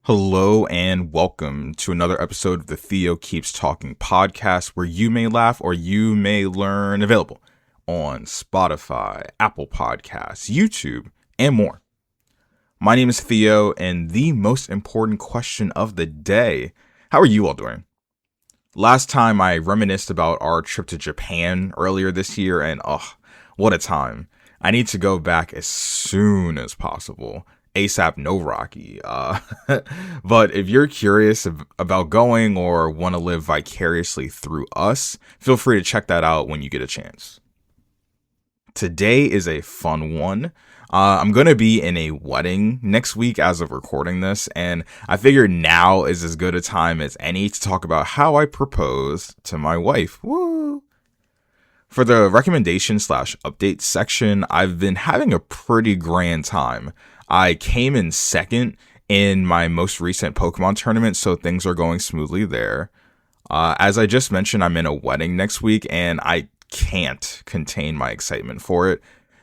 Hello and welcome to another episode of the Theo Keeps Talking podcast, where you may laugh or you may learn. Available on Spotify, Apple Podcasts, YouTube, and more. My name is Theo, and the most important question of the day: how are you all doing? Last time I reminisced about our trip to Japan earlier this year, and what a time. I need to go back as soon as possible. ASAP, no Rocky. But if you're curious about going or want to live vicariously through us, feel free to check that out when you get a chance. Today is a fun one. I'm going to be in a wedding next week as of recording this, and I figured now is as good a time as any to talk about how I proposed to my wife. Woo! For the recommendation/update section, I've been having a pretty grand time. I came in second in my most recent Pokemon tournament, so things are going smoothly there. As I just mentioned, I'm in a wedding next week, and I can't contain my excitement for it.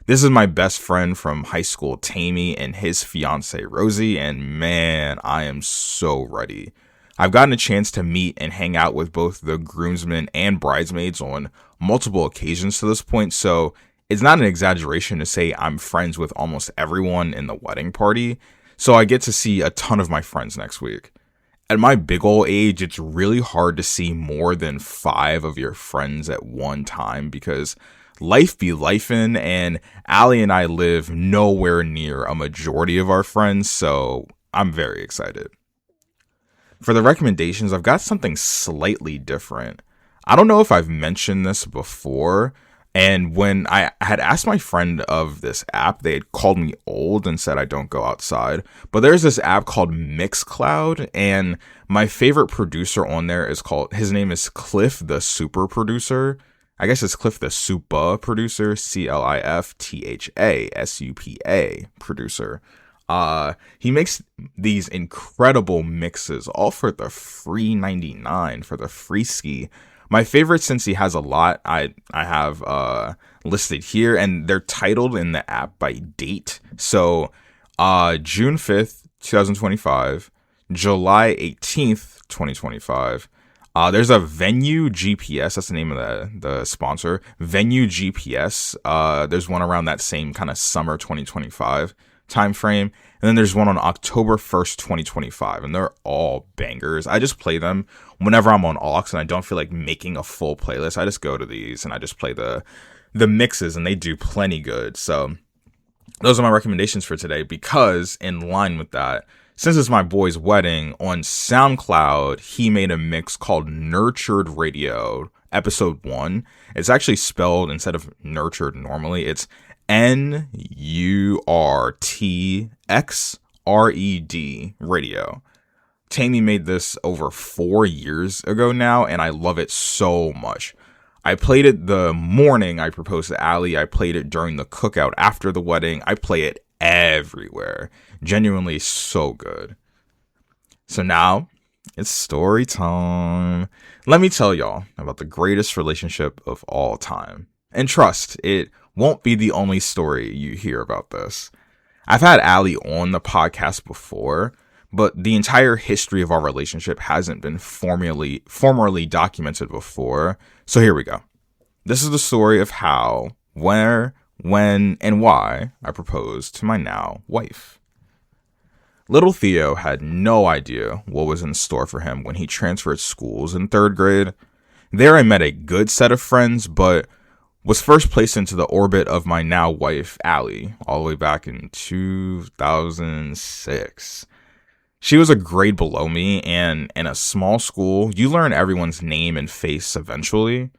This is my best friend from high school, Tammy, and his fiance, Rosie, and man, I am so ready. I've gotten a chance to meet and hang out with both the groomsmen and bridesmaids on multiple occasions to this point, so it's not an exaggeration to say I'm friends with almost everyone in the wedding party, so I get to see a ton of my friends next week. At my big ol' age, it's really hard to see more than 5 of your friends at one time because life be lifin', and Allie and I live nowhere near a majority of our friends, so I'm very excited. For the recommendations, I've got something slightly different. I don't know if I've mentioned this before, and when I had asked my friend of this app, they had called me old and said I don't go outside. But there's this app called Mixcloud, and my favorite producer on there his name is Cliff the Super Producer. I guess it's Cliff the Supa Producer, CLIFTHASUPA Producer. He makes these incredible mixes, all for the free 99, for the free ski. My favorite, since he has a lot, I have listed here, and they're titled in the app by date. So June 5th, 2025, July 18th, 2025. There's a Venue GPS. That's the name of the sponsor. Venue GPS. There's one around that same kind of summer 2025 time frame. And then there's one on October 1st, 2025, and they're all bangers. I just play them whenever I'm on aux and I don't feel like making a full playlist. I just go to these and I just play the mixes, and they do plenty good. So those are my recommendations for today, because in line with that, since it's my boy's wedding, on SoundCloud, he made a mix called Nurtured Radio, episode 1. It's actually spelled, instead of nurtured normally, it's NURTXRED radio. Tammy made this over 4 years ago now, and I love it so much. I played it the morning I proposed to Allie. I played it during the cookout after the wedding. I play it everywhere. Genuinely so good. So now it's story time. Let me tell y'all about the greatest relationship of all time. And trust, it won't be the only story you hear about this. I've had Allie on the podcast before, but the entire history of our relationship hasn't been formally documented before. So here we go. This is the story of how, where, when, and why I proposed to my now wife. Little Theo had no idea what was in store for him when he transferred schools in 3rd grade. There I met a good set of friends, but was first placed into the orbit of my now wife, Allie, all the way back in 2006. She was a grade below me, and in a small school, you learn everyone's name and face eventually.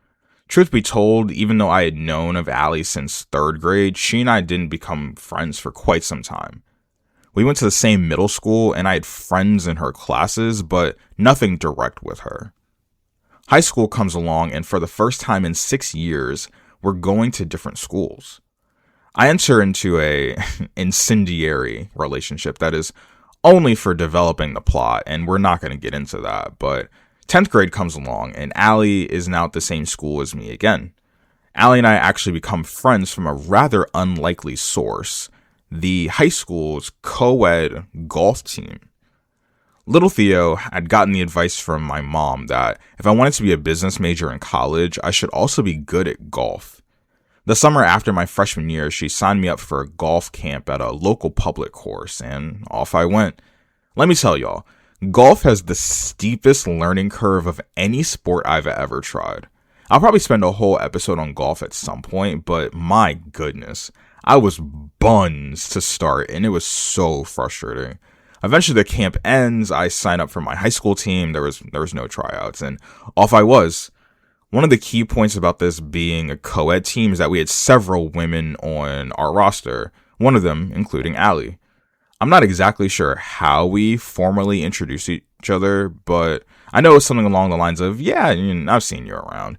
Truth be told, even though I had known of Allie since 3rd grade, she and I didn't become friends for quite some time. We went to the same middle school, and I had friends in her classes, but nothing direct with her. High school comes along, and for the first time in 6 years, we're going to different schools. I enter into a incendiary relationship that is only for developing the plot, and we're not going to get into that, but 10th grade comes along, and Allie is now at the same school as me again. Allie and I actually become friends from a rather unlikely source, the high school's co-ed golf team. Little Theo had gotten the advice from my mom that if I wanted to be a business major in college, I should also be good at golf. The summer after my freshman year, she signed me up for a golf camp at a local public course, and off I went. Let me tell y'all, golf has the steepest learning curve of any sport I've ever tried. I'll probably spend a whole episode on golf at some point, but my goodness, I was buns to start, and it was so frustrating. Eventually, the camp ends. I sign up for my high school team. There was no tryouts, and off I was. One of the key points about this being a co-ed team is that we had several women on our roster, one of them including Allie. I'm not exactly sure how we formally introduced each other, but I know it's something along the lines of, yeah, I've seen you around.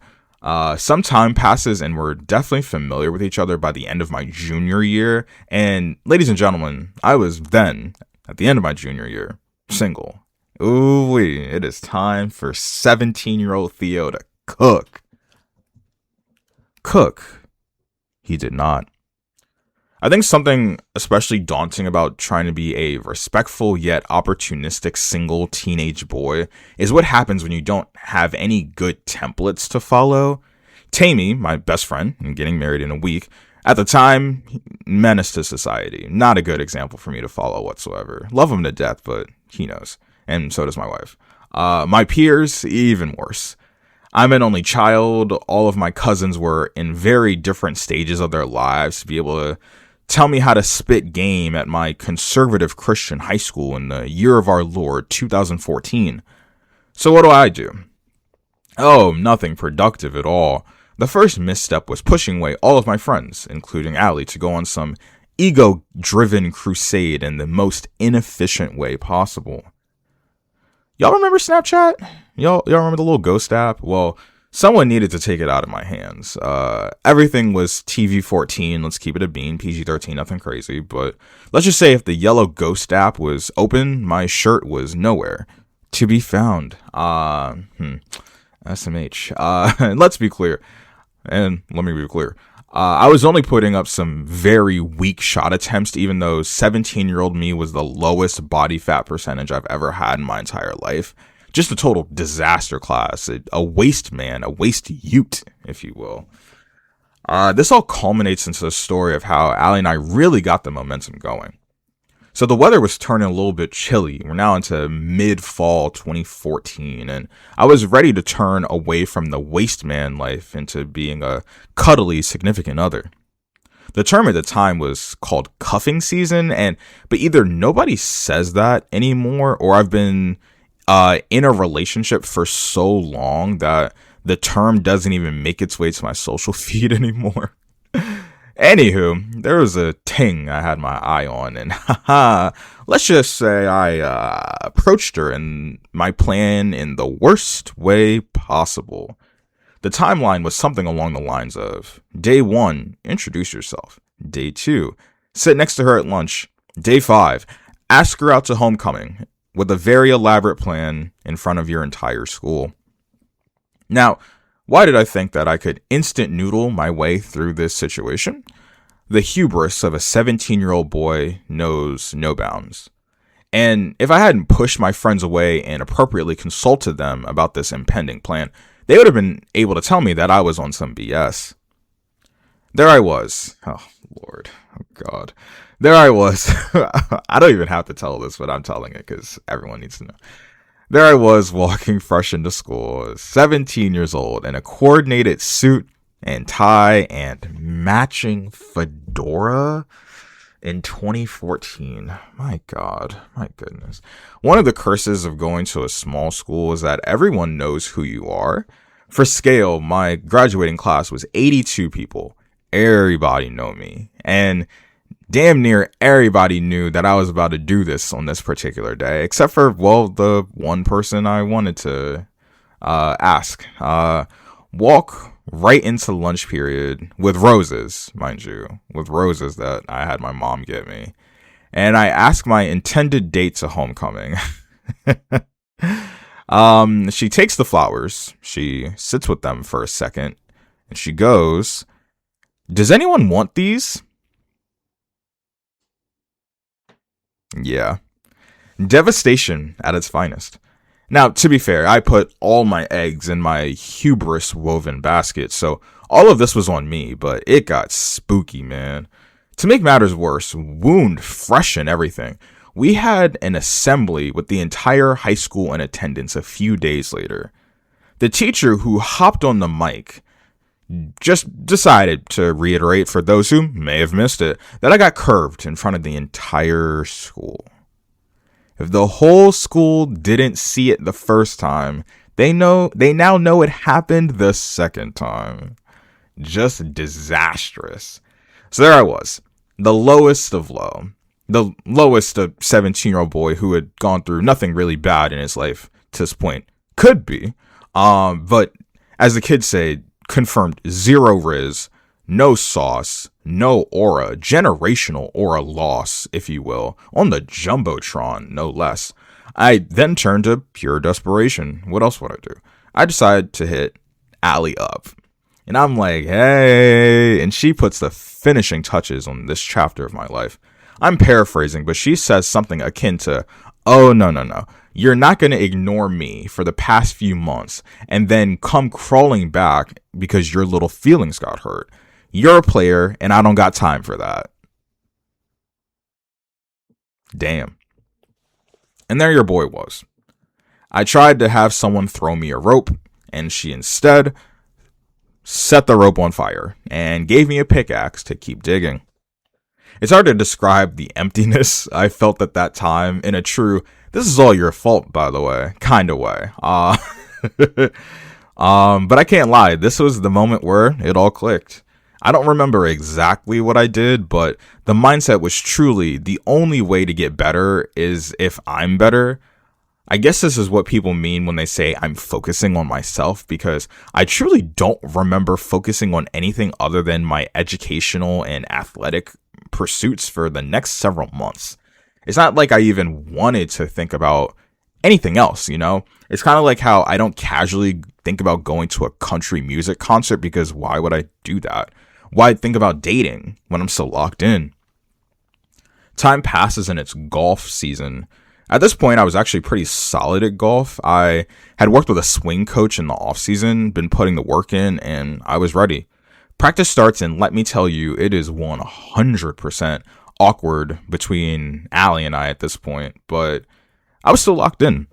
Some time passes and we're definitely familiar with each other by the end of my junior year. And ladies and gentlemen, I was then, at the end of my junior year, single. Ooh-wee, it is time for 17-year-old Theo to cook. He did not. I think something especially daunting about trying to be a respectful yet opportunistic single teenage boy is what happens when you don't have any good templates to follow. Tammy, my best friend, and getting married in a week, at the time, menace to society. Not a good example for me to follow whatsoever. Love him to death, but he knows. And so does my wife. My peers, even worse. I'm an only child. All of my cousins were in very different stages of their lives to be able to tell me how to spit game at my conservative Christian high school in the year of our Lord, 2014. So what do? Oh, nothing productive at all. The first misstep was pushing away all of my friends, including Allie, to go on some ego-driven crusade in the most inefficient way possible. Y'all remember Snapchat? Y'all remember the little ghost app? Well, someone needed to take it out of my hands. Everything was TV-14. Let's keep it a bean. PG-13, nothing crazy. But let's just say if the yellow ghost app was open, my shirt was nowhere to be found. SMH. Let's be clear. And let me be clear. I was only putting up some very weak shot attempts, even though 17-year-old me was the lowest body fat percentage I've ever had in my entire life. Just a total disaster class, a waste man, a waste ute, if you will. This all culminates into the story of how Allie and I really got the momentum going. So the weather was turning a little bit chilly. We're now into mid-fall 2014, and I was ready to turn away from the waste man life into being a cuddly significant other. The term at the time was called cuffing season, but either nobody says that anymore, or I've been in a relationship for so long that the term doesn't even make its way to my social feed anymore. Anywho, there was a ting I had my eye on, and let's just say I approached her in my plan in the worst way possible. The timeline was something along the lines of, Day 1, introduce yourself. Day 2, sit next to her at lunch. Day 5, ask her out to homecoming, with a very elaborate plan in front of your entire school. Now, why did I think that I could instant noodle my way through this situation? The hubris of a 17-year-old boy knows no bounds. And if I hadn't pushed my friends away and appropriately consulted them about this impending plan, they would have been able to tell me that I was on some BS. There I was. Oh, Lord. Oh, God. There I was. I don't even have to tell this, but I'm telling it because everyone needs to know. There I was walking fresh into school, 17 years old, in a coordinated suit and tie and matching fedora in 2014. My God, my goodness. One of the curses of going to a small school is that everyone knows who you are. For scale, my graduating class was 82 people. Everybody know me. And damn near everybody knew that I was about to do this on this particular day, except for, well, the one person I wanted to ask. Walk right into lunch period with roses, mind you, with roses that I had my mom get me. And I asked my intended date to homecoming. She takes the flowers. She sits with them for a second. And she goes, "Does anyone want these?" Yeah. Devastation at its finest. Now, to be fair, I put all my eggs in my hubris woven basket, so all of this was on me, but it got spooky, man. To make matters worse, wound fresh and everything, we had an assembly with the entire high school in attendance a few days later. The teacher who hopped on the mic just decided to reiterate for those who may have missed it that I got curved in front of the entire school. If the whole school didn't see it the first time, they now know it happened the second time. Just disastrous. So there I was, the lowest of low. The lowest a 17-year-old boy who had gone through nothing really bad in his life to this point could be. But as the kids say, confirmed zero riz, no sauce, no aura, generational aura loss, if you will, on the Jumbotron, no less. I then turned to pure desperation. What else would I do? I decided to hit Allie up. And I'm like, hey, and she puts the finishing touches on this chapter of my life. I'm paraphrasing, but she says something akin to, oh, no. You're not going to ignore me for the past few months and then come crawling back because your little feelings got hurt. You're a player, and I don't got time for that. Damn. And there your boy was. I tried to have someone throw me a rope, and she instead set the rope on fire and gave me a pickaxe to keep digging. It's hard to describe the emptiness I felt at that time in a true, this is all your fault, by the way, kind of way. But I can't lie, this was the moment where it all clicked. I don't remember exactly what I did, but the mindset was truly the only way to get better is if I'm better. I guess this is what people mean when they say I'm focusing on myself, because I truly don't remember focusing on anything other than my educational and athletic pursuits for the next several months. It's not like I even wanted to think about anything else, you know? It's kind of like how I don't casually think about going to a country music concert, because why would I do that? Why think about dating when I'm so locked in? Time passes and it's golf season. At this point, I was actually pretty solid at golf. I had worked with a swing coach in the off season, been putting the work in, and I was ready. Practice starts, and let me tell you, it is 100% awkward between Allie and I at this point, but I was still locked in.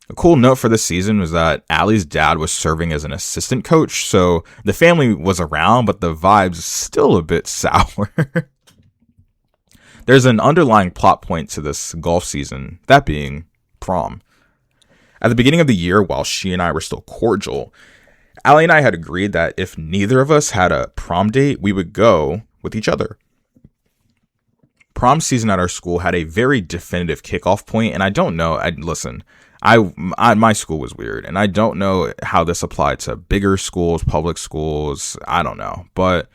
A cool note for this season was that Allie's dad was serving as an assistant coach, so the family was around, but the vibe's still a bit sour. There's an underlying plot point to this golf season, that being prom. At the beginning of the year, while she and I were still cordial, Allie and I had agreed that if neither of us had a prom date, we would go with each other. Prom season at our school had a very definitive kickoff point, and I don't know. My school was weird, and I don't know how this applied to bigger schools, public schools. I don't know, but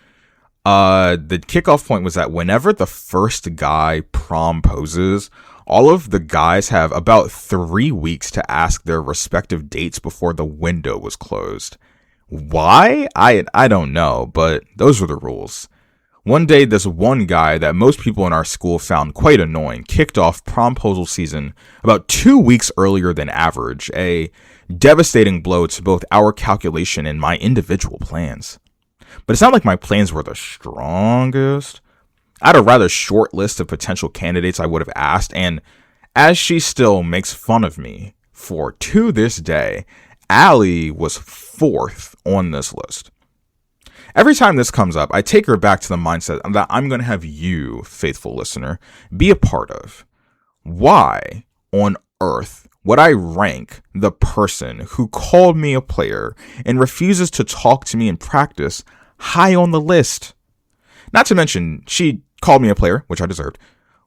the kickoff point was that whenever the first guy promposes, all of the guys have about 3 weeks to ask their respective dates before the window was closed. Why? I don't know, but those were the rules. One day, this one guy that most people in our school found quite annoying kicked off promposal season about 2 weeks earlier than average, a devastating blow to both our calculation and my individual plans. But it's not like my plans were the strongest. I had a rather short list of potential candidates I would have asked, and as she still makes fun of me for to this day, Allie was fourth on this list. Every time this comes up, I take her back to the mindset that I'm going to have you, faithful listener, be a part of. Why on earth would I rank the person who called me a player and refuses to talk to me in practice high on the list? Not to mention, she called me a player, which I deserved,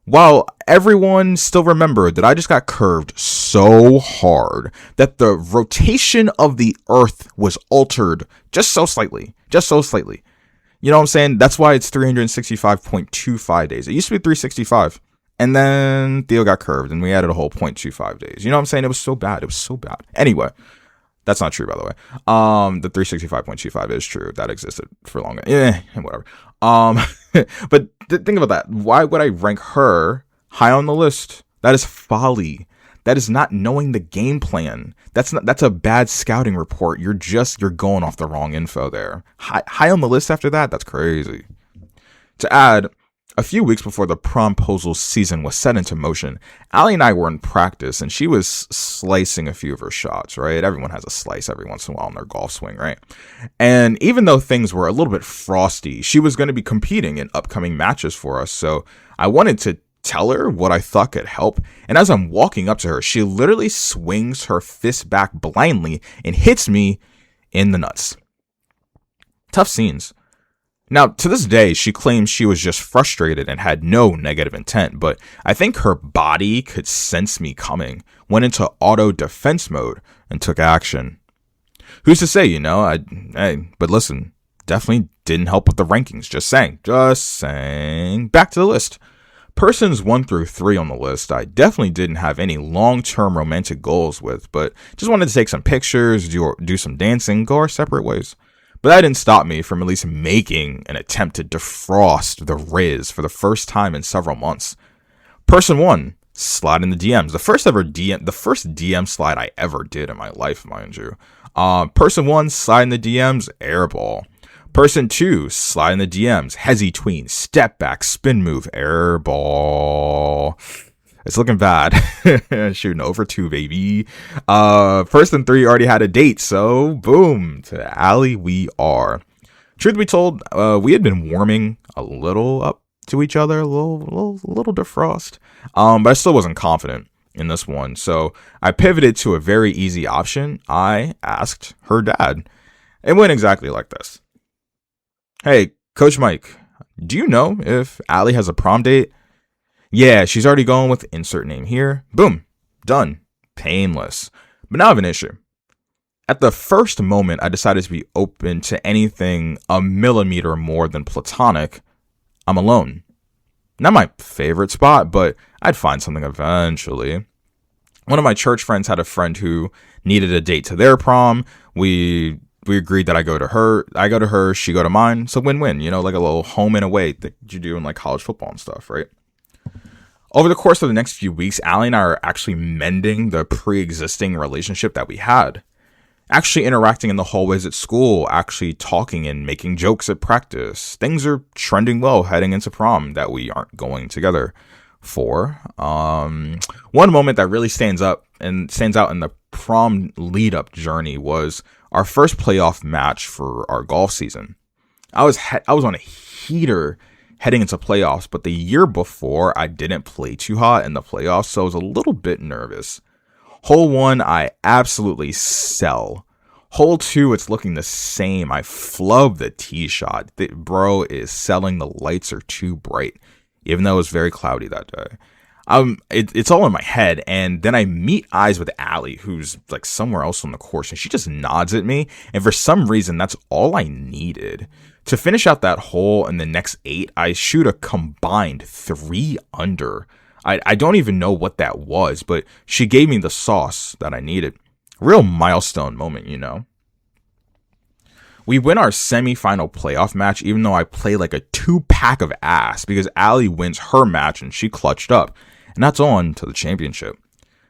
while everyone still remembered that I just got curved so hard that the rotation of the earth was altered just so slightly. You know what I'm saying? That's why it's 365.25 days. It used to be 365. And then Theo got curved and we added a whole 0.25 days. You know what I'm saying? It was so bad. Anyway, that's not true, by the way. The 365.25 is true. That existed for longer. Yeah, whatever. But think about that. Why would I rank her high on the list? That is folly. That is not knowing the game plan. That's a bad scouting report. You're going off the wrong info there. High on the list after that? That's crazy. To add, a few weeks before the promposal season was set into motion, Allie and I were in practice, and she was slicing a few of her shots, right? Everyone has a slice every once in a while in their golf swing, right? And even though things were a little bit frosty, she was going to be competing in upcoming matches for us, so I wanted to tell her what I thought could help. And as I'm walking up to her, she literally swings her fist back blindly and hits me in the nuts. Tough scenes. Now, to this day, she claims she was just frustrated and had no negative intent, but I think her body could sense me coming, went into auto defense mode, and took action. Who's to say, but listen, definitely didn't help with the rankings, just saying. Back to the list. Persons 1 through 3 on the list, I definitely didn't have any long-term romantic goals with, but just wanted to take some pictures, do some dancing, go our separate ways. But that didn't stop me from at least making an attempt to defrost the Riz for the first time in several months. Person 1, slide in the DMs. The first DM slide I ever did in my life, mind you. Person 1, slide in the DMs, airball. Person 2, slide in the DMs, hezzy tween, step back, spin move, airball. It's looking bad. Shooting over 2, baby. Person 3 already had a date, so boom, to Allie we are. Truth be told, we had been warming a little up to each other, a little defrost. But I still wasn't confident in this one, so I pivoted to a very easy option. I asked her dad. It went exactly like this. Hey, Coach Mike, do you know if Allie has a prom date? Yeah, she's already going with insert name here. Boom. Done. Painless. But now I have an issue. At the first moment, I decided to be open to anything a millimeter more than platonic. I'm alone. Not my favorite spot, but I'd find something eventually. One of my church friends had a friend who needed a date to their prom. We agreed that I go to her, she go to mine. So win-win, like a little home and away that you do in like college football and stuff, right? Over the course of the next few weeks, Allie and I are actually mending the pre-existing relationship that we had. Actually interacting in the hallways at school, actually talking and making jokes at practice. Things are trending well heading into prom that we aren't going together for. One moment that really stands out in the prom lead-up journey was our first playoff match for our golf season. I was on a heater heading into playoffs, but the year before I didn't play too hot in the playoffs, so I was a little bit nervous. Hole 1, I absolutely sell. Hole 2, it's looking the same. I flub the tee shot. Bro is selling. The lights are too bright, even though it was very cloudy that day. It's all in my head, and then I meet eyes with Allie, who's like somewhere else on the course, and she just nods at me, and for some reason, that's all I needed. To finish out that hole in the next 8, I shoot a combined 3 under. I don't even know what that was, but she gave me the sauce that I needed. Real milestone moment, We win our semifinal playoff match, even though I play like a 2-pack of ass, because Allie wins her match and she clutched up. And that's on to the championship.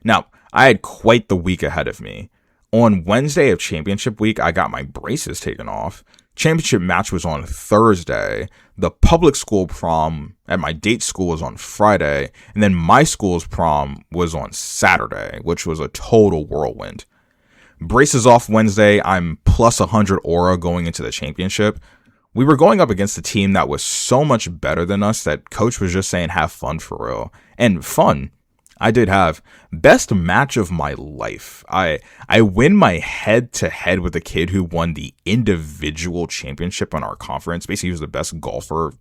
Now, I had quite the week ahead of me. On Wednesday of championship week, I got my braces taken off. Championship match was on Thursday. The public school prom at my date school was on Friday. And then my school's prom was on Saturday, which was a total whirlwind. Braces off Wednesday. I'm plus 100 aura going into the championship. We were going up against a team that was so much better than us that coach was just saying, have fun for real. And fun, I did have. Best match of my life. I win my head-to-head with a kid who won the individual championship on our conference. Basically, he was the best golfer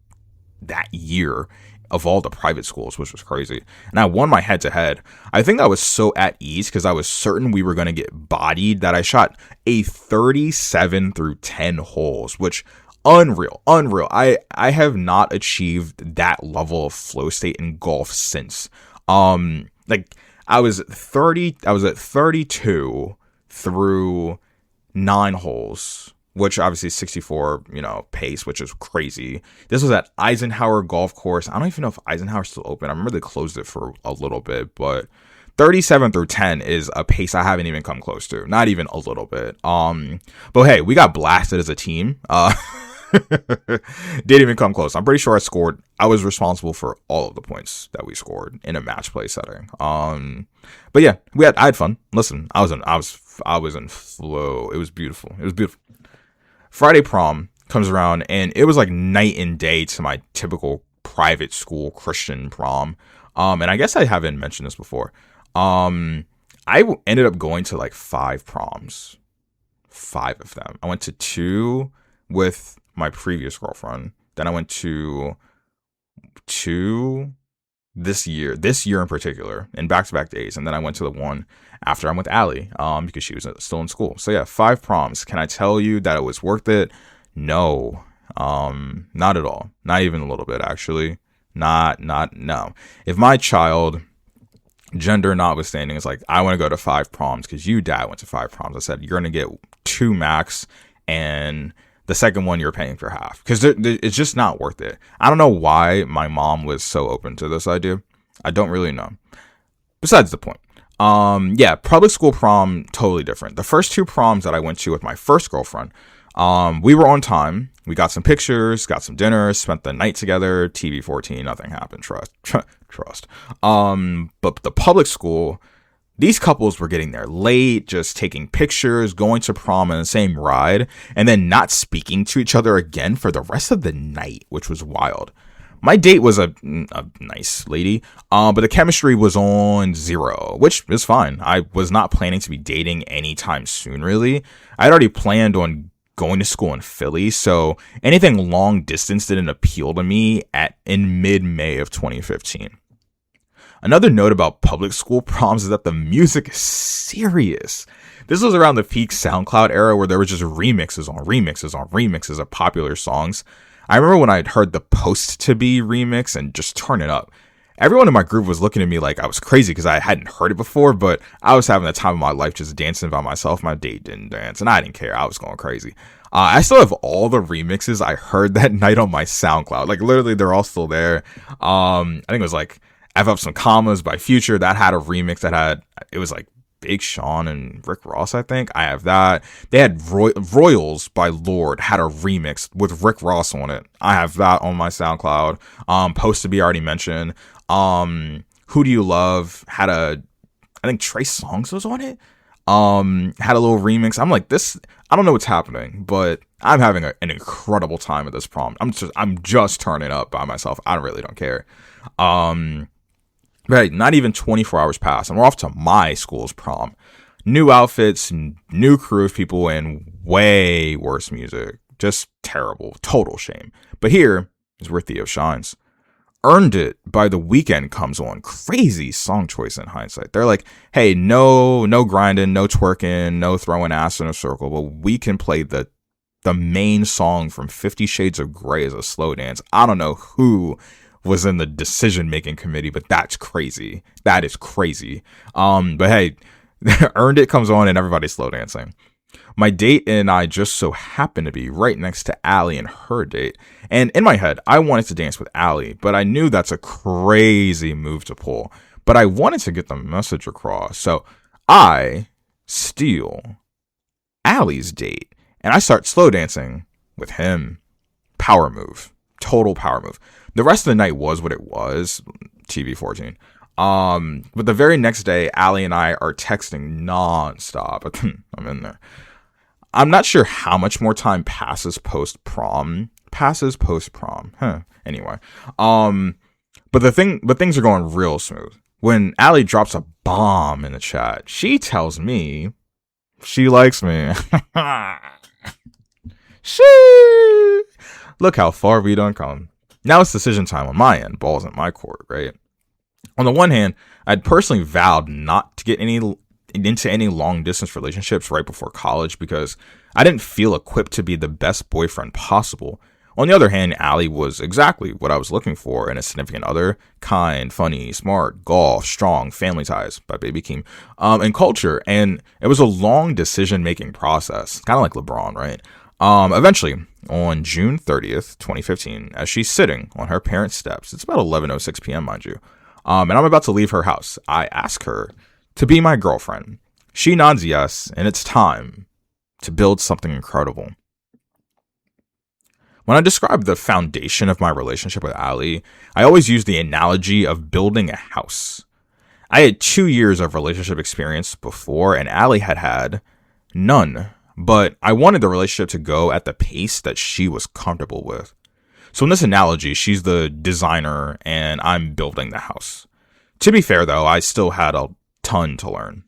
that year of all the private schools, which was crazy. And I won my head-to-head. I think I was so at ease because I was certain we were going to get bodied that I shot a 37 through 10 holes, which unreal. I have not achieved that level of flow state in golf since. I was at 32 through 9 holes, which obviously is 64, pace, which is crazy. This was at Eisenhower Golf Course. I don't even know if Eisenhower's still open. I remember they closed it for a little bit, but 37 through 10 is a pace I haven't even come close to. Not even a little bit. But hey, we got blasted as a team. Didn't even come close. I'm pretty sure I was responsible for all of the points that we scored in a match play setting. But yeah, I had fun. Listen, I was in flow. It was beautiful. Friday prom comes around, and it was like night and day to my typical private school Christian prom. And I guess I haven't mentioned this before. I ended up going to like 5 proms. 5 of them. I went to 2 with my previous girlfriend. Then I went to 2 this year in particular, in back-to-back days. And then I went to the one after I'm with Allie, because she was still in school. So yeah, 5 proms. Can I tell you that it was worth it? No. Not at all. Not even a little bit, actually. No. If my child, gender notwithstanding, is like, I want to go to 5 proms because you, dad, went to 5 proms, I said, you're going to get 2 max, and the second one you're paying for half, because it's just not worth it. I don't know why my mom was so open to this idea. I don't really know. Besides the point. Yeah, public school prom, totally different. The first 2 proms that I went to with my first girlfriend, we were on time. We got some pictures, got some dinner, spent the night together. TV 14, nothing happened. Trust. But the public school, these couples were getting there late, just taking pictures, going to prom in the same ride, and then not speaking to each other again for the rest of the night, which was wild. My date was a nice lady, but the chemistry was on 0, which is fine. I was not planning to be dating anytime soon, really. I had already planned on going to school in Philly, so anything long distance didn't appeal to me in mid-May of 2015. Another note about public school proms is that the music is serious. This was around the peak SoundCloud era where there were just remixes of popular songs. I remember when I had heard the Post to Be remix and Just Turn It Up. Everyone in my group was looking at me like I was crazy because I hadn't heard it before, but I was having the time of my life just dancing by myself. My date didn't dance, and I didn't care. I was going crazy. I still have all the remixes I heard that night on my SoundCloud. Like, literally, they're all still there. I think it was like F Up Some Commas by Future. That had a remix it was like Big Sean and Rick Ross, I think. I have that. They had Royals by Lorde had a remix with Rick Ross on it. I have that on my SoundCloud. Post to Be already mentioned. Who Do You Love had I think Trey Songz was on it. Had a little remix. I'm like, I don't know what's happening, but I'm having an incredible time at this prom. I'm just turning up by myself. I really don't care. But not even 24 hours pass, and we're off to my school's prom. New outfits, new crew of people, and way worse music. Just terrible. Total shame. But here is where Theo shines. Earned It by The Weeknd comes on. Crazy song choice in hindsight. They're like, hey, no grinding, no twerking, no throwing ass in a circle, but we can play the main song from 50 Shades of Grey as a slow dance. I don't know who was in the decision-making committee, but that's crazy. That is crazy. But hey, Earned It comes on and everybody's slow dancing. My date and I just so happened to be right next to Allie and her date. And in my head, I wanted to dance with Allie, but I knew that's a crazy move to pull. But I wanted to get the message across. So I steal Allie's date and I start slow dancing with him. Power move. Total power move. The rest of the night was what it was. TV 14. But the very next day, Allie and I are texting nonstop. I'm in there. I'm not sure how much more time passes post-prom. Anyway. But things are going real smooth. When Allie drops a bomb in the chat, she tells me she likes me. Look how far we done come. Now it's decision time on my end. Ball's in my court, right? On the one hand, I'd personally vowed not to get into any long distance relationships right before college because I didn't feel equipped to be the best boyfriend possible. On the other hand, Allie was exactly what I was looking for in a significant other: kind, funny, smart, golf, strong, family ties by Baby Keem, and culture. And it was a long decision-making process, kind of like LeBron, right? Eventually, on June 30th, 2015, as she's sitting on her parents' steps, it's about 11:06 p.m., mind you, and I'm about to leave her house. I ask her to be my girlfriend. She nods yes, and it's time to build something incredible. When I describe the foundation of my relationship with Allie, I always use the analogy of building a house. I had 2 years of relationship experience before, and Allie had none. But I wanted the relationship to go at the pace that she was comfortable with. So in this analogy, she's the designer and I'm building the house. To be fair though, I still had a ton to learn.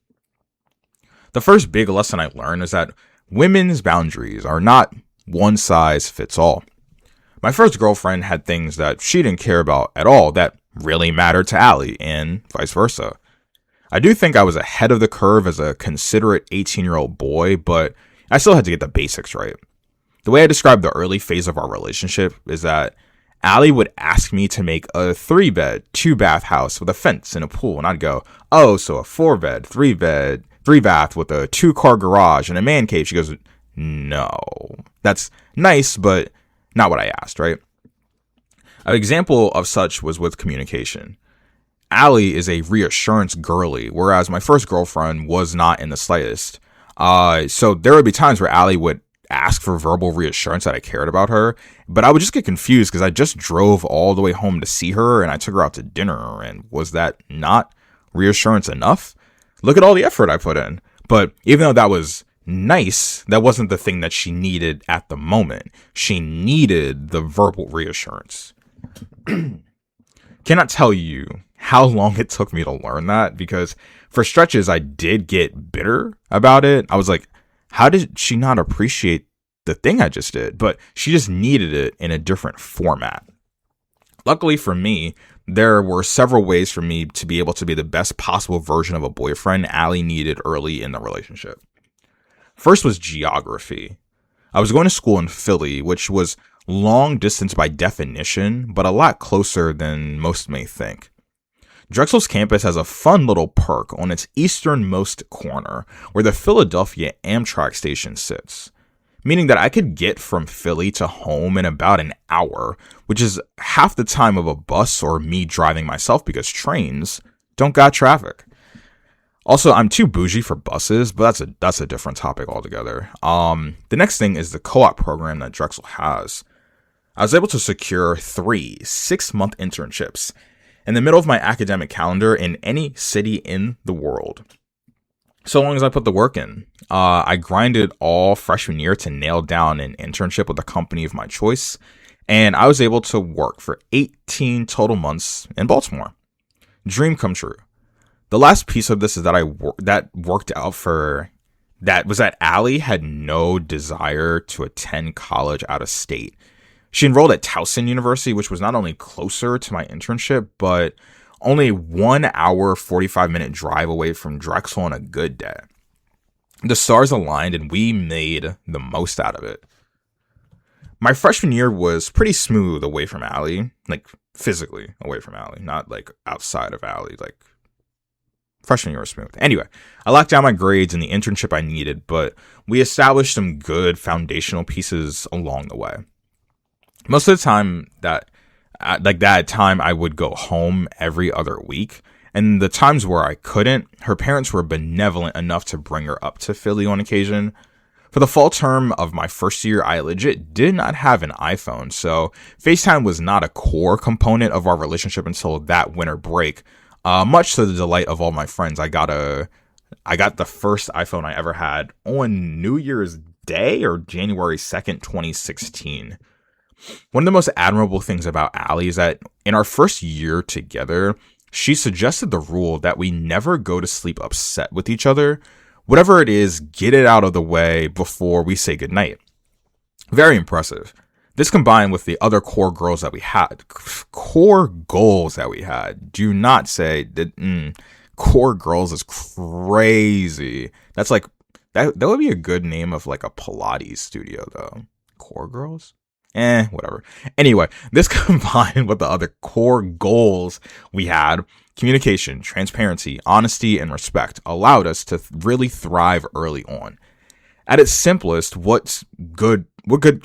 The first big lesson I learned is that women's boundaries are not one size fits all. My first girlfriend had things that she didn't care about at all that really mattered to Allie, and vice versa. I do think I was ahead of the curve as a considerate 18-year-old boy, but I still had to get the basics right. The way I describe the early phase of our relationship is that Allie would ask me to make a 3-bed, 2-bath house with a fence and a pool, and I'd go, oh, so a 4-bed, 3-bed, 3-bath with a 2-car garage and a man cave. She goes, no, that's nice, but not what I asked, right? An example of such was with communication. Allie is a reassurance girly, whereas my first girlfriend was not in the slightest. So there would be times where Allie would ask for verbal reassurance that I cared about her, but I would just get confused because I just drove all the way home to see her and I took her out to dinner, and was that not reassurance enough? Look at all the effort I put in. But even though that was nice, that wasn't the thing that she needed at the moment. She needed the verbal reassurance. Cannot tell you how long it took me to learn that, because for stretches I did get bitter about it. I was like, how did she not appreciate the thing I just did? But she just needed it in a different format. Luckily for me, there were several ways for me to be able to be the best possible version of a boyfriend Allie needed early in the relationship. First was geography. I was going to school in Philly, which was long distance by definition, but a lot closer than most may think. Drexel's campus has a fun little perk on its easternmost corner, where the Philadelphia Amtrak station sits, meaning that I could get from Philly to home in about an hour, which is half the time of a bus or me driving myself because trains don't got traffic. Also, I'm too bougie for buses, but that's a different topic altogether. The next thing is the co-op program that Drexel has. I was able to secure 3 6-month internships in the middle of my academic calendar in any city in the world. So long as I put the work in. I grinded all freshman year to nail down an internship with a company of my choice, and I was able to work for 18 total months in Baltimore. Dream come true. The last piece of this is that worked out for that was that Allie had no desire to attend college out of state. She enrolled at Towson University, which was not only closer to my internship, but only 1 hour, 45-minute drive away from Drexel on a good day. The stars aligned and we made the most out of it. My freshman year was pretty smooth away from Allie, like physically away from Allie, not like outside of Allie, like freshman year was smooth. Anyway, I locked down my grades and the internship I needed, but we established some good foundational pieces along the way. Most of the time I would go home every other week. And the times where I couldn't, her parents were benevolent enough to bring her up to Philly on occasion. For the fall term of my first year, I legit did not have an iPhone. So FaceTime was not a core component of our relationship until that winter break. Much to the delight of all my friends, I got the first iPhone I ever had on New Year's Day or January 2nd, 2016. One of the most admirable things about Allie is that in our first year together, she suggested the rule that we never go to sleep upset with each other. Whatever it is, get it out of the way before we say goodnight. Very impressive. This combined with the other core goals that we had. Do not say that core girls is crazy. That's like, that would be a good name of like a Pilates studio though. Core girls? Whatever. Anyway, this combined with the other core goals we had, communication, transparency, honesty, and respect, allowed us to really thrive early on. At its simplest, what good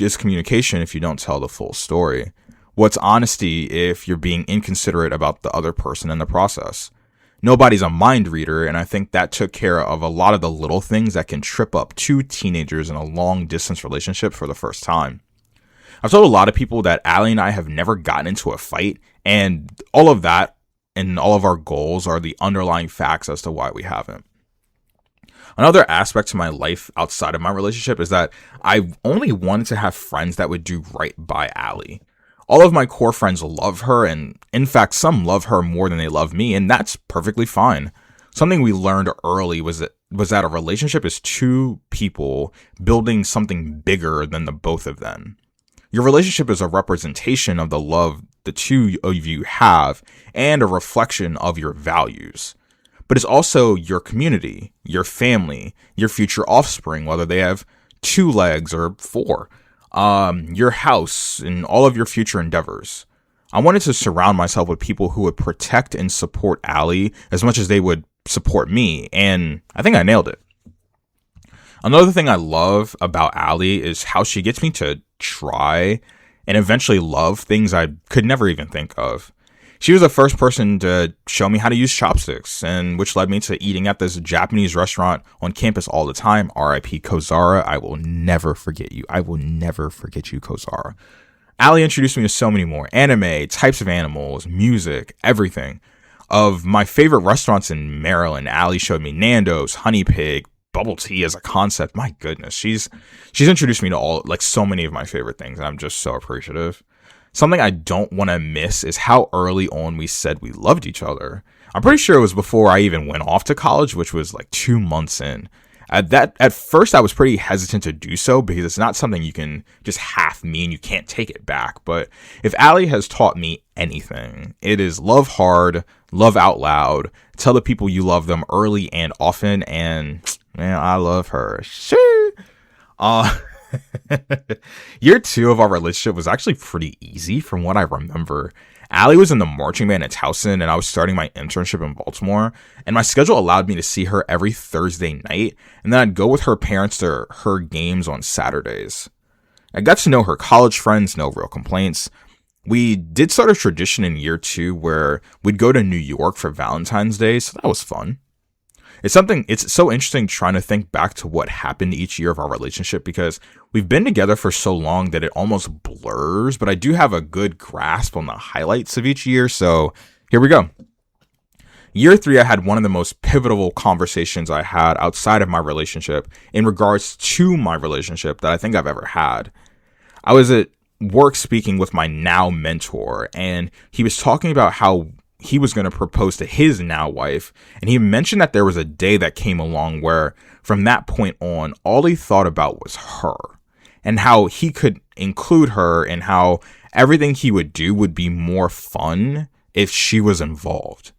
is communication if you don't tell the full story? What's honesty if you're being inconsiderate about the other person in the process? Nobody's a mind reader, and I think that took care of a lot of the little things that can trip up two teenagers in a long distance relationship for the first time. I've told a lot of people that Allie and I have never gotten into a fight, and all of that and all of our goals are the underlying facts as to why we haven't. Another aspect to my life outside of my relationship is that I only wanted to have friends that would do right by Allie. All of my core friends love her, and in fact, some love her more than they love me, and that's perfectly fine. Something we learned early was that a relationship is two people building something bigger than the both of them. Your relationship is a representation of the love the two of you have and a reflection of your values. But it's also your community, your family, your future offspring, whether they have 2 legs or 4. Your house, and all of your future endeavors. I wanted to surround myself with people who would protect and support Allie as much as they would support me, and I think I nailed it. Another thing I love about Allie is how she gets me to try and eventually love things I could never even think of. She was the first person to show me how to use chopsticks, and which led me to eating at this Japanese restaurant on campus all the time. R.I.P. Kozara. I will never forget you. I will never forget you, Kozara. Allie introduced me to so many more anime, types of animals, music, everything. Of my favorite restaurants in Maryland, Allie showed me Nando's, Honey Pig, bubble tea as a concept. My goodness, she's introduced me to so many of my favorite things, and I'm just so appreciative. Something I don't want to miss is how early on we said we loved each other. I'm pretty sure it was before I even went off to college, which was 2 months in. At first, I was pretty hesitant to do so because it's not something you can just half mean. You can't take it back. But if Allie has taught me anything, it is love hard, love out loud, tell the people you love them early and often, and man, I love her. Shoo! Year 2 of our relationship was actually pretty easy from what I remember. Allie was in the marching band at Towson, and I was starting my internship in Baltimore, and my schedule allowed me to see her every Thursday night, and then I'd go with her parents to her games on Saturdays. I got to know her college friends, no real complaints. We did start a tradition in year 2 where we'd go to New York for Valentine's Day, so that was fun. It's so interesting trying to think back to what happened each year of our relationship because we've been together for so long that it almost blurs, but I do have a good grasp on the highlights of each year, so here we go. Year 3, I had one of the most pivotal conversations I had outside of my relationship in regards to my relationship that I think I've ever had. I was at work speaking with my now mentor, and he was talking about how he was going to propose to his now wife, and he mentioned that there was a day that came along where from that point on all he thought about was her and how he could include her and how everything he would do would be more fun if she was involved.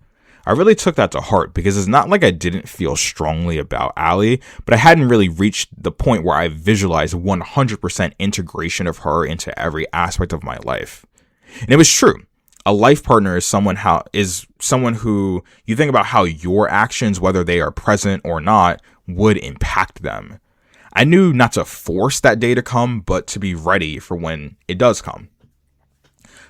I really took that to heart because it's not like I didn't feel strongly about Allie, but I hadn't really reached the point where I visualized 100% integration of her into every aspect of my life. And it was true. A life partner is someone who you think about how your actions, whether they are present or not, would impact them. I knew not to force that day to come, but to be ready for when it does come.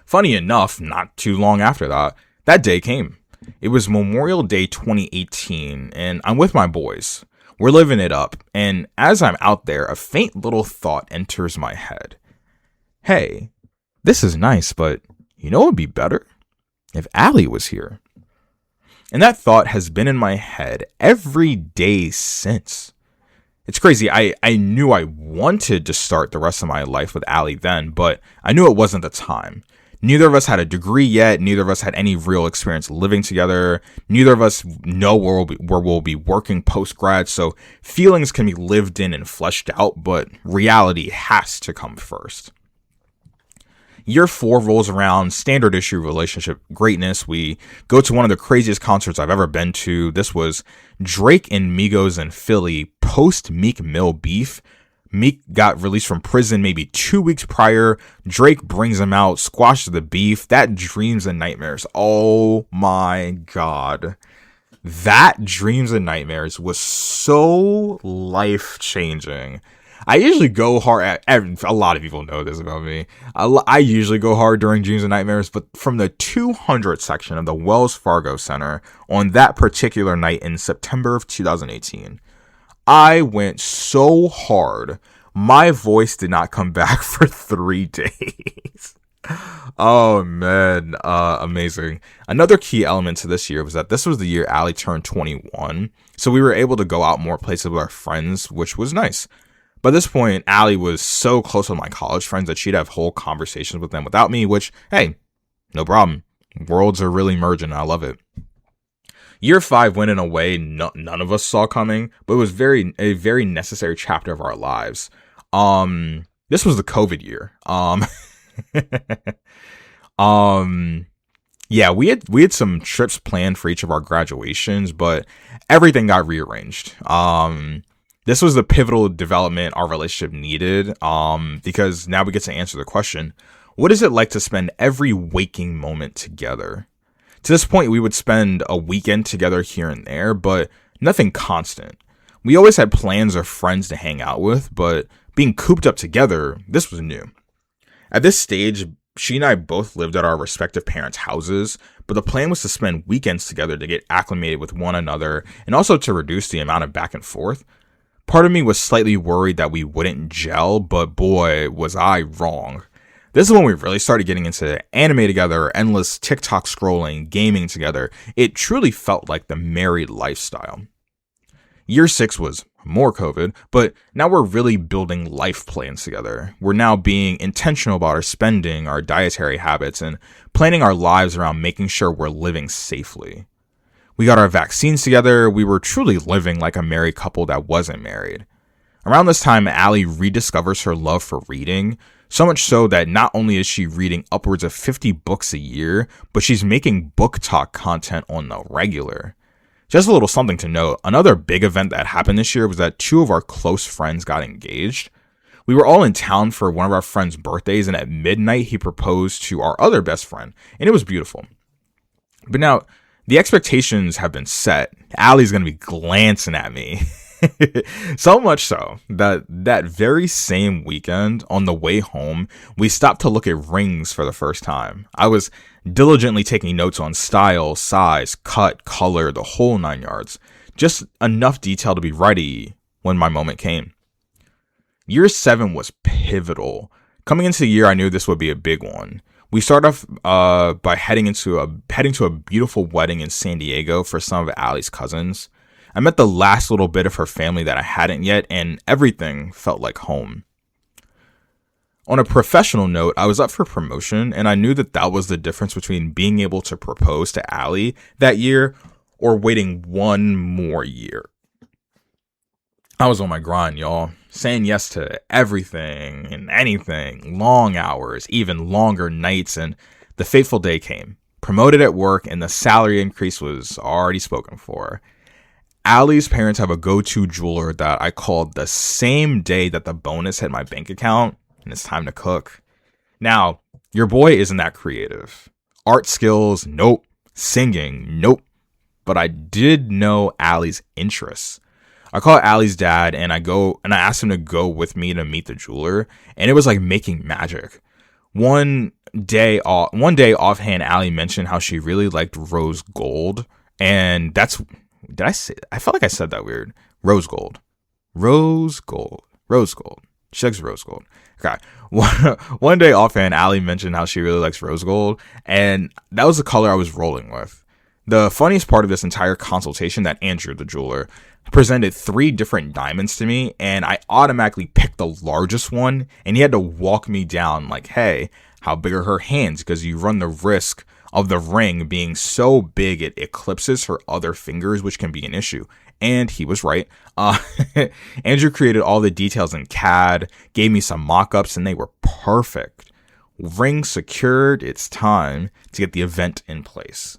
Funny enough, not too long after that day came. It was Memorial Day 2018, and I'm with my boys. We're living it up, and as I'm out there, a faint little thought enters my head. Hey, this is nice, but you know what would be better? If Allie was here. And that thought has been in my head every day since. It's crazy. I knew I wanted to start the rest of my life with Allie then, but I knew it wasn't the time. Neither of us had a degree yet. Neither of us had any real experience living together. Neither of us know where we'll be working post-grad, so feelings can be lived in and fleshed out, but reality has to come first. Year 4 rolls around, standard issue relationship greatness. We go to one of the craziest concerts I've ever been to. This was Drake and Migos in Philly post Meek Mill beef. Meek got released from prison maybe 2 weeks prior. Drake brings him out, squashes the beef. That Dreams and Nightmares. Oh my God. That Dreams and Nightmares was so life-changing. I usually go hard a lot of people know this about me. I usually go hard during dreams and nightmares, but from the 200 section of the Wells Fargo Center on that particular night in September of 2018, I went so hard, my voice did not come back for 3 days. Oh man, amazing. Another key element to this year was that this was the year Allie turned 21, so we were able to go out more places with our friends, which was nice. By this point, Allie was so close with my college friends that she'd have whole conversations with them without me, which, hey, no problem. Worlds are really merging, I love it. Year 5 went in a way none of us saw coming, but it was a very necessary chapter of our lives. This was the COVID year. Yeah, we had some trips planned for each of our graduations, but everything got rearranged. This was the pivotal development our relationship needed, because now we get to answer the question, what is it like to spend every waking moment together? To this point, we would spend a weekend together here and there, but nothing constant. We always had plans of friends to hang out with, but being cooped up together, this was new. At this stage, she and I both lived at our respective parents' houses, but the plan was to spend weekends together to get acclimated with one another and also to reduce the amount of back and forth. Part of me was slightly worried that we wouldn't gel, but boy, was I wrong. This is when we really started getting into anime together, endless TikTok scrolling, gaming together. It truly felt like the married lifestyle. Year 6 was more COVID, but now we're really building life plans together. We're now being intentional about our spending, our dietary habits, and planning our lives around making sure we're living safely. We got our vaccines together. We were truly living like a married couple that wasn't married. Around this time, Allie rediscovers her love for reading, so much so that not only is she reading upwards of 50 books a year, but she's making book talk content on the regular. Just a little something to note, another big event that happened this year was that 2 of our close friends got engaged. We were all in town for one of our friends' birthdays, and at midnight he proposed to our other best friend, and it was beautiful. But now, the expectations have been set. Allie's going to be glancing at me. So much so that very same weekend on the way home, we stopped to look at rings for the first time. I was diligently taking notes on style, size, cut, color, the whole 9 yards. Just enough detail to be ready when my moment came. Year 7 was pivotal. Coming into the year, I knew this would be a big one. We start off by heading to a beautiful wedding in San Diego for some of Allie's cousins. I met the last little bit of her family that I hadn't yet, and everything felt like home. On a professional note, I was up for promotion, and I knew that was the difference between being able to propose to Allie that year or waiting one more year. I was on my grind, y'all, saying yes to everything and anything, long hours, even longer nights, and the fateful day came. Promoted at work, and the salary increase was already spoken for. Allie's parents have a go-to jeweler that I called the same day that the bonus hit my bank account, and it's time to cook. Now, your boy isn't that creative. Art skills, nope. Singing, nope. But I did know Allie's interests. I called Allie's dad and I asked him to go with me to meet the jeweler, and it was like making magic. One day offhand, Allie mentioned how she really liked rose gold, and did I say? I felt like I said that weird. Rose gold. She likes rose gold. Okay. One day offhand, Allie mentioned how she really likes rose gold, and that was the color I was rolling with. The funniest part of this entire consultation, that Andrew, the jeweler, presented 3 different diamonds to me, and I automatically picked the largest one, and he had to walk me down like, hey, how big are her hands? Because you run the risk of the ring being so big it eclipses her other fingers, which can be an issue. And he was right. Andrew created all the details in CAD, gave me some mock-ups, and they were perfect. Ring secured, it's time to get the event in place.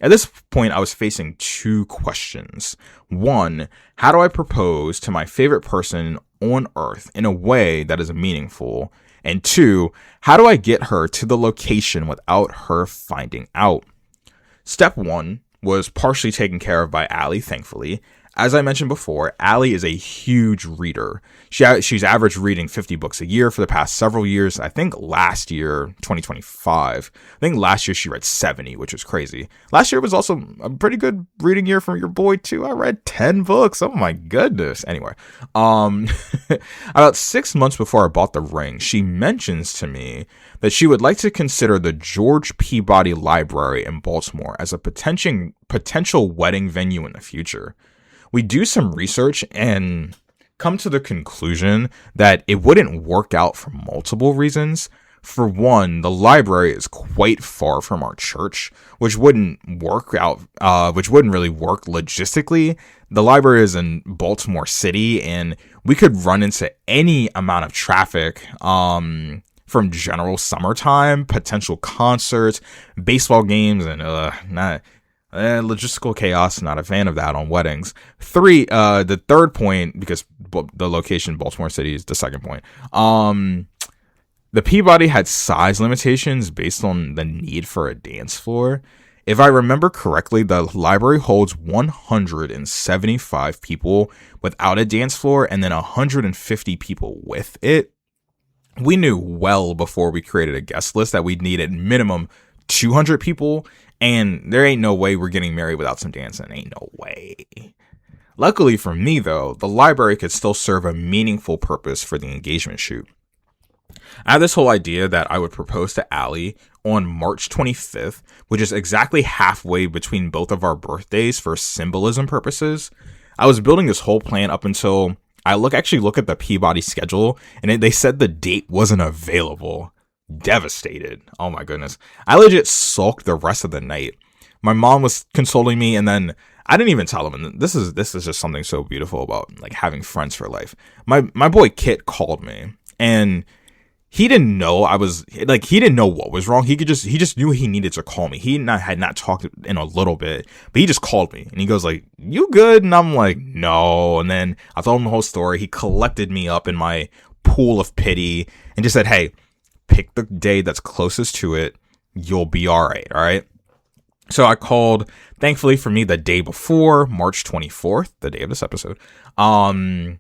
At this point, I was facing 2 questions. 1, how do I propose to my favorite person on earth in a way that is meaningful? And 2, how do I get her to the location without her finding out? Step 1 was partially taken care of by Allie, thankfully. As I mentioned before, Allie is a huge reader. She's averaged reading 50 books a year for the past several years. I think last year, 2025, I think last year she read 70, which was crazy. Last year was also a pretty good reading year for your boy too. I read 10 books. Oh my goodness. Anyway, about 6 months before I bought the ring, she mentions to me that she would like to consider the George Peabody Library in Baltimore as a potential wedding venue in the future. We do some research and come to the conclusion that it wouldn't work out for multiple reasons. For one, the library is quite far from our church, which wouldn't really work logistically. The library is in Baltimore City, and we could run into any amount of traffic from general summertime, potential concerts, baseball games, and logistical chaos. Not a fan of that on weddings. The third point, because the location Baltimore City is the second point. The Peabody had size limitations based on the need for a dance floor. If I remember correctly, the library holds 175 people without a dance floor and then 150 people with it. We knew well before we created a guest list that we'd needed minimum 200 people, and there ain't no way we're getting married without some dancing. Ain't no way. Luckily for me, though, the library could still serve a meaningful purpose for the engagement shoot. I had this whole idea that I would propose to Allie on March 25th, which is exactly halfway between both of our birthdays for symbolism purposes. I was building this whole plan up until I look at the Peabody schedule, and they said the date wasn't available. Devastated. Oh my goodness. I legit sulked the rest of the night. My mom was consoling me, and then I didn't even tell them. And this is just something so beautiful about like having friends for life. My boy Kit called me, and he didn't know he didn't know what was wrong. He just knew he needed to call me. He had not talked in a little bit, but he just called me, and he goes like, "You good?" And I'm like, "No." And then I told him the whole story. He collected me up in my pool of pity and just said, "Hey, pick the day that's closest to it. You'll be all right." All right. So I called, thankfully for me, the day before, March 24th, the day of this episode. The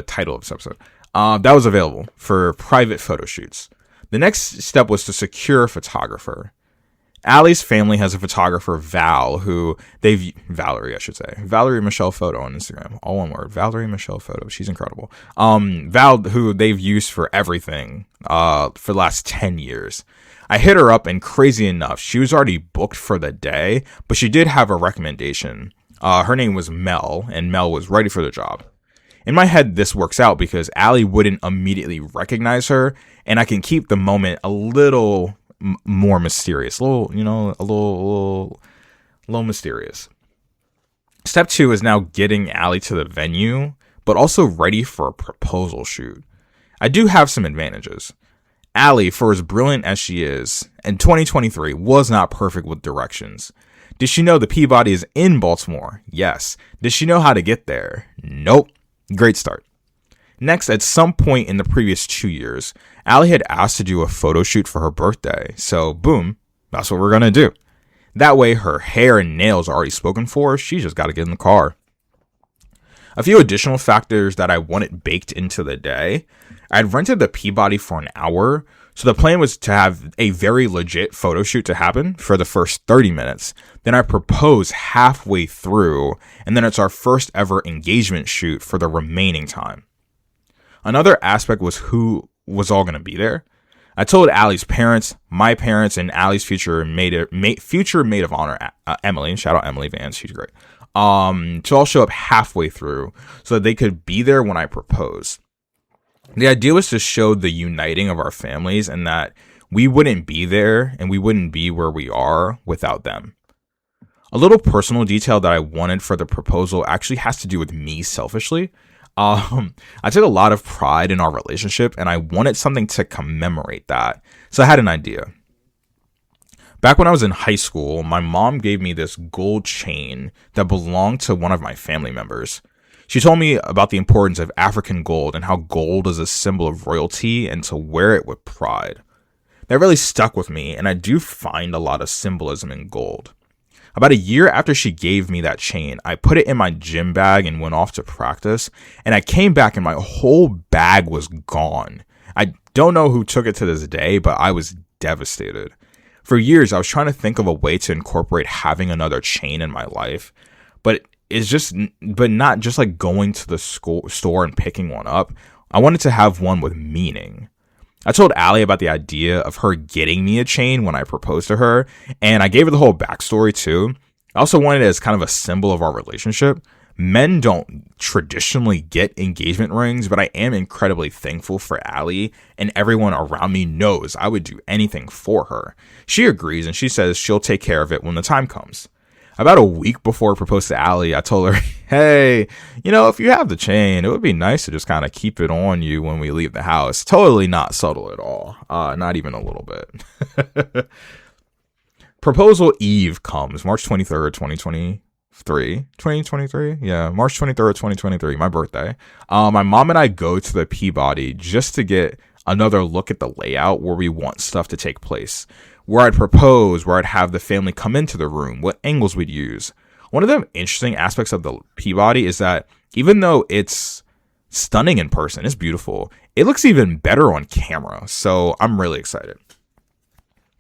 title of this episode. That was available for private photo shoots. The next step was to secure a photographer. Allie's family has a photographer, Valerie Michelle Photo on Instagram. All one word, Valerie Michelle Photo. She's incredible. Val, who they've used for everything, for the last 10 years. I hit her up, and crazy enough, she was already booked for the day, but she did have a recommendation. Her name was Mel, and Mel was ready for the job. In my head, this works out because Allie wouldn't immediately recognize her, and I can keep the moment a little more mysterious, a little mysterious. Step 2 is now getting Allie to the venue, but also ready for a proposal shoot. I do have some advantages. Allie, for as brilliant as she is, in 2023 was not perfect with directions. Did she know the Peabody is in Baltimore? Yes. Did she know how to get there? Nope. Great start. Next, at some point in the previous 2 years, Allie had asked to do a photo shoot for her birthday. So, boom, that's what we're going to do. That way, her hair and nails are already spoken for. She just got to get in the car. A few additional factors that I wanted baked into the day. I'd rented the Peabody for an hour, so the plan was to have a very legit photo shoot to happen for the first 30 minutes. Then I propose halfway through, and then it's our first ever engagement shoot for the remaining time. Another aspect was who was all going to be there. I told Allie's parents, my parents, and Allie's future maid of honor, Emily. Shout out Emily Vance, she's great. To all show up halfway through so that they could be there when I propose. The idea was to show the uniting of our families and that we wouldn't be there and we wouldn't be where we are without them. A little personal detail that I wanted for the proposal actually has to do with me selfishly. I took a lot of pride in our relationship, and I wanted something to commemorate that. So I had an idea. Back when I was in high school, my mom gave me this gold chain that belonged to one of my family members. She told me about the importance of African gold and how gold is a symbol of royalty and to wear it with pride. That really stuck with me, and I do find a lot of symbolism in gold. About a year after she gave me that chain, I put it in my gym bag and went off to practice, and I came back and my whole bag was gone. I don't know who took it to this day, but I was devastated. For years, I was trying to think of a way to incorporate having another chain in my life, but not just like going to the store and picking one up. I wanted to have one with meaning. I told Allie about the idea of her getting me a chain when I proposed to her, and I gave her the whole backstory too. I also wanted it as kind of a symbol of our relationship. Men don't traditionally get engagement rings, but I am incredibly thankful for Allie, and everyone around me knows I would do anything for her. She agrees, and she says she'll take care of it when the time comes. About a week before I proposed to Allie, I told her, hey, if you have the chain, it would be nice to just kind of keep it on you when we leave the house. Totally not subtle at all. Not even a little bit. Proposal Eve comes March 23rd, 2023. 2023? Yeah, March 23rd, 2023, my birthday. My mom and I go to the Peabody just to get another look at the layout where we want stuff to take place. Where I'd propose, where I'd have the family come into the room, what angles we'd use. One of the interesting aspects of the Peabody is that even though it's stunning in person, it's beautiful, it looks even better on camera. So I'm really excited.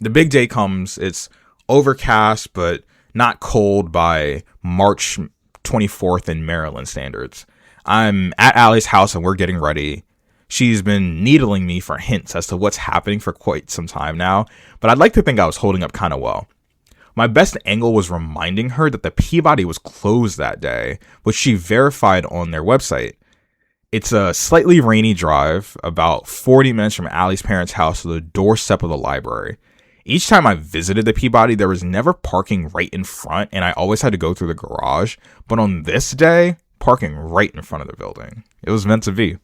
The big day comes. It's overcast, but not cold by March 24th in Maryland standards. I'm at Allie's house and we're getting ready. She's been needling me for hints as to what's happening for quite some time now, but I'd like to think I was holding up kind of well. My best angle was reminding her that the Peabody was closed that day, which she verified on their website. It's a slightly rainy drive, about 40 minutes from Allie's parents' house to the doorstep of the library. Each time I visited the Peabody, there was never parking right in front, and I always had to go through the garage. But on this day, parking right in front of the building. It was meant to be.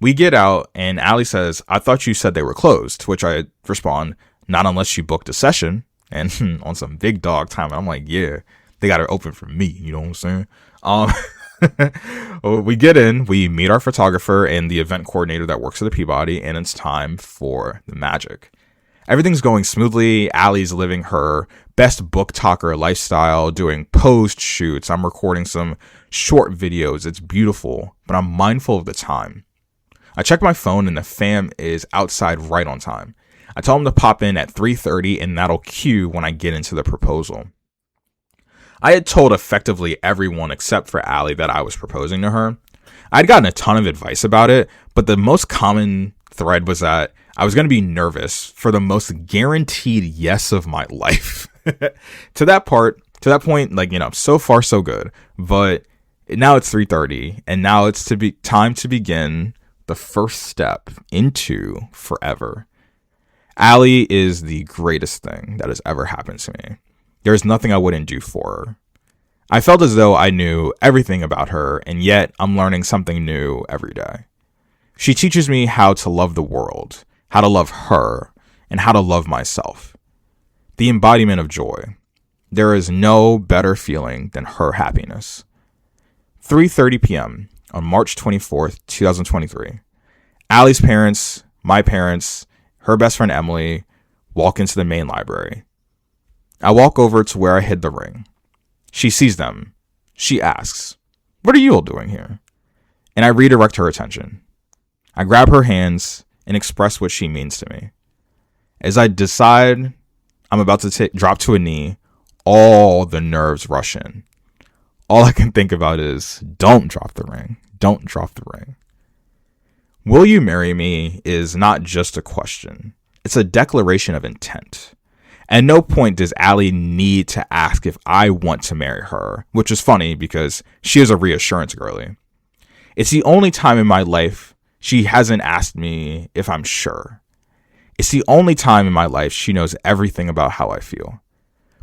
We get out, and Allie says, I thought you said they were closed, to which I respond, not unless you booked a session, and on some big dog time. I'm like, yeah, they got it open for me, you know what I'm saying? We get in, we meet our photographer and the event coordinator that works at the Peabody, and it's time for the magic. Everything's going smoothly. Allie's living her best book talker lifestyle, doing post shoots. I'm recording some short videos. It's beautiful, but I'm mindful of the time. I check my phone and the fam is outside right on time. I tell them to pop in at 3:30 and that'll cue when I get into the proposal. I had told effectively everyone except for Allie that I was proposing to her. I'd gotten a ton of advice about it, but the most common thread was that I was going to be nervous for the most guaranteed yes of my life. To that point, so far so good. But now it's 3:30 and now it's time to begin the first step into forever. Allie is the greatest thing that has ever happened to me. There is nothing I wouldn't do for her. I felt as though I knew everything about her, and yet I'm learning something new every day. She teaches me how to love the world, how to love her, and how to love myself. The embodiment of joy. There is no better feeling than her happiness. 3:30 p.m. on March 24th, 2023. Allie's parents, my parents, her best friend Emily walk into the main library. I walk over to where I hid the ring. She sees them. She asks, "What are you all doing here?" And I redirect her attention. I grab her hands and express what she means to me. As I decide I'm about to drop to a knee, all the nerves rush in. All I can think about is, don't drop the ring. Don't drop the ring. Will you marry me is not just a question. It's a declaration of intent. At no point does Allie need to ask if I want to marry her, which is funny because she is a reassurance girly. It's the only time in my life she hasn't asked me if I'm sure. It's the only time in my life she knows everything about how I feel.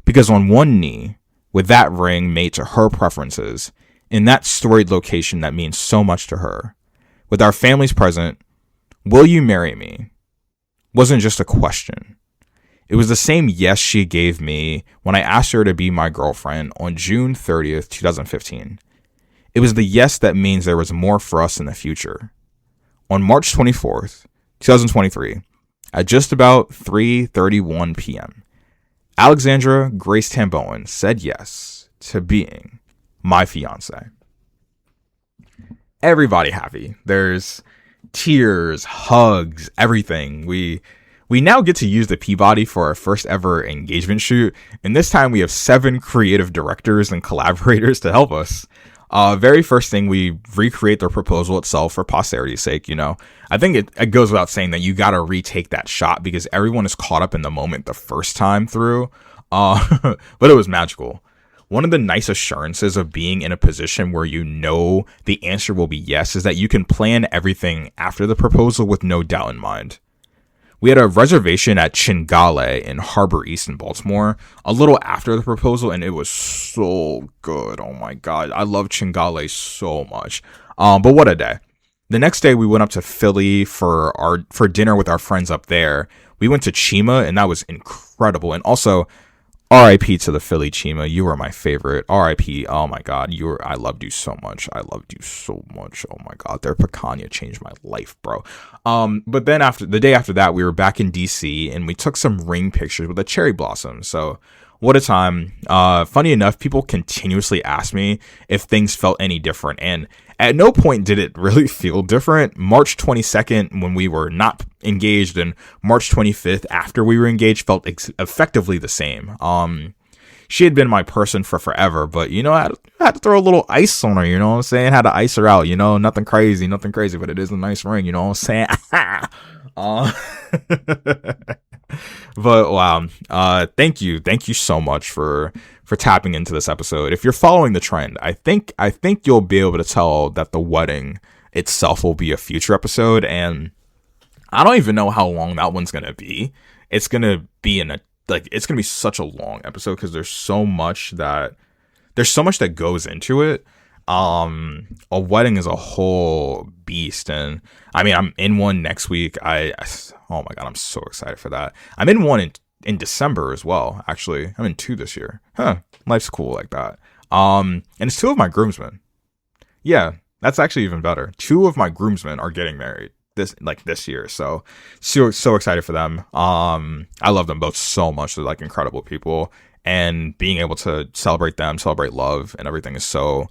Because on one knee, with that ring made to her preferences, in that storied location that means so much to her, with our families present, will you marry me? Wasn't just a question. It was the same yes she gave me when I asked her to be my girlfriend on June 30th, 2015. It was the yes that means there was more for us in the future. On March 24th, 2023, at just about 3:31 p.m., Alexandra Grace Tamboan said yes to being my fiance. Everybody happy. There's tears, hugs, everything. We now get to use the Peabody for our first ever engagement shoot, and this time we have 7 creative directors and collaborators to help us. Very first thing, we recreate the proposal itself for posterity's sake. I think it goes without saying that you gotta retake that shot because everyone is caught up in the moment the first time through. But it was magical. One of the nice assurances of being in a position where the answer will be yes is that you can plan everything after the proposal with no doubt in mind. We had a reservation at Chingale in Harbor East in Baltimore a little after the proposal, and it was so good. Oh my God. I love Chingale so much. But what a day. The next day we went up to Philly for dinner with our friends up there. We went to Chima, and that was incredible. And also, R.I.P. to the Philly Chima. You were my favorite. R.I.P. Oh my God. I loved you so much. I loved you so much. Oh my God. Their picanha changed my life, bro. But then the day after that, we were back in DC and we took some ring pictures with a cherry blossom. So what a time. Funny enough, people continuously ask me if things felt any different. And at no point did it really feel different. March 22nd, when we were not engaged, and March 25th, after we were engaged, felt effectively the same. She had been my person for forever, but, I had to throw a little ice on her, you know what I'm saying? Had to ice her out, nothing crazy, but it is a nice ring, you know what I'm saying? But wow, thank you so much for tapping into this episode. If you're following the trend, I think you'll be able to tell that the wedding itself will be a future episode, and I don't even know how long that one's gonna be. It's gonna be it's gonna be such a long episode because there's so much that goes into it. A wedding is a whole beast, and I mean, I'm in one next week. Oh my God, I'm so excited for that. I'm in one in December as well. Actually, I'm in 2 this year. Life's cool like that. And it's 2 of my groomsmen. Yeah, that's actually even better. 2 of my groomsmen are getting married this year. So excited for them. I love them both so much. They're like incredible people, and being able to celebrate love and everything is so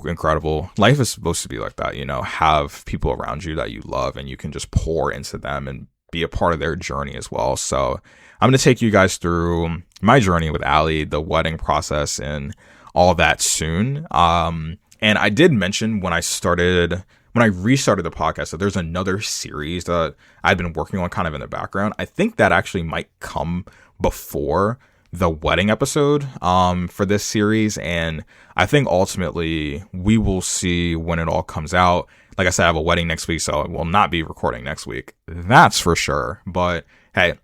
incredible. Life is supposed to be like that, have people around you that you love and you can just pour into them and be a part of their journey as well. So I'm going to take you guys through my journey with Allie, the wedding process and all of that soon. And I did mention when I restarted the podcast that there's another series that I've been working on kind of in the background. I think that actually might come before the wedding episode for this series, and I think ultimately we will see when it all comes out. Like I said, I have a wedding next week, so I will not be recording next week. That's for sure. But hey,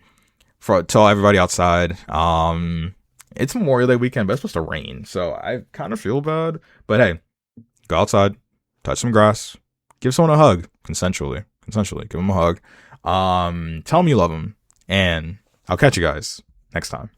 tell everybody outside, it's Memorial Day weekend, but it's supposed to rain, so I kind of feel bad. But hey, go outside, touch some grass, give someone a hug, consensually, give them a hug. Tell them you love them, and I'll catch you guys next time.